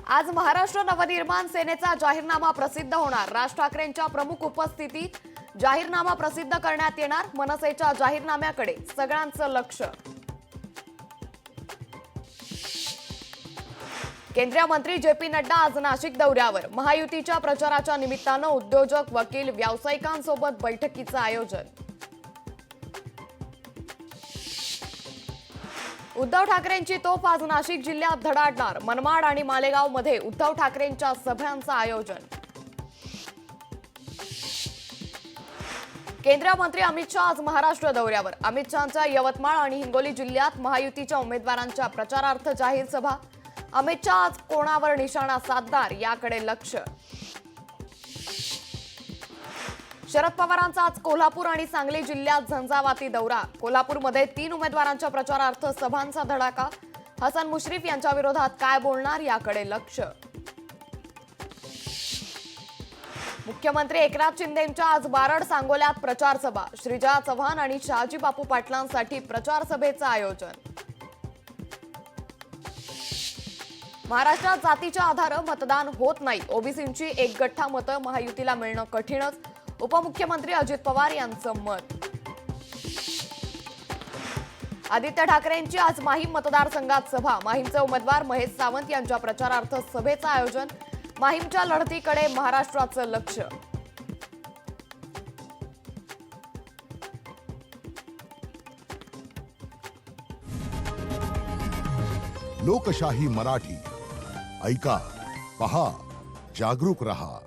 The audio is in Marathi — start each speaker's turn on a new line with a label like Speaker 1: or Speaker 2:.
Speaker 1: आज महाराष्ट्र नवनिर्माण सेनेचा जाहीरनामा प्रसिद्ध होणार। राज ठाकरेंच्या प्रमुख उपस्थितीत जाहीरनामा प्रसिद्ध करण्यात येणार। मनसेच्या जाहीरनाम्याकडे सगळ्यांचं लक्ष। केंद्रीय मंत्री जे.पी. नड्डा आज नाशिक दौऱ्यावर। महायुतीच्या प्रचाराच्या निमित्तानं उद्योजक, वकील, व्यावसायिकांसोबत बैठकीचं आयोजन। उद्धव ठाकरेंची तोफ आज नाशिक जिल्ह्यात धडाडणार। मनमाड आणि मालेगाव मध्ये उद्धव ठाकरेंच्या सभ्यांचं आयोजन। केंद्रीय मंत्री अमित शाह आज महाराष्ट्र दौऱ्यावर। अमित शहांच्या यवतमाळ आणि हिंगोली जिल्ह्यात महायुतीच्या उमेदवारांच्या प्रचारार्थ जाहीर सभा। अमित शाह आज कोणावर निशाणा साधणार याकडे लक्ष। शरद पवारांचा आज कोल्हापूर आणि सांगली जिल्ह्यात झंझावाती दौरा। कोल्हापूरमध्ये 3 उमेदवारांच्या प्रचारार्थ सभांचा धडाका। हसन मुश्रीफ यांच्या विरोधात काय बोलणार याकडे लक्ष। मुख्यमंत्री एकनाथ शिंदेंच्या आज बारड सांगोल्यात प्रचार सभा। श्रीजा चव्हाण आणि शहाजी बापू पाटलांसाठी प्रचार सभेचं आयोजन। महाराष्ट्रात जातीच्या आधारे मतदान होत नाही। ओबीसींची एकगठ्ठा मतं महायुतीला मिळणं कठीणच। उपमुख्यमंत्री अजित पवार यांचं मत। आदित्य ठाकरेंची आज माहीम मतदारसंघात सभा। माहीमचे उमेदवार महेश सावंत यांच्या प्रचारार्थ सभेचं आयोजन। माहीमच्या लढतीकडे महाराष्ट्राचं लक्ष।
Speaker 2: लोकशाही मराठी ऐका, पहा, जागरूक रहा।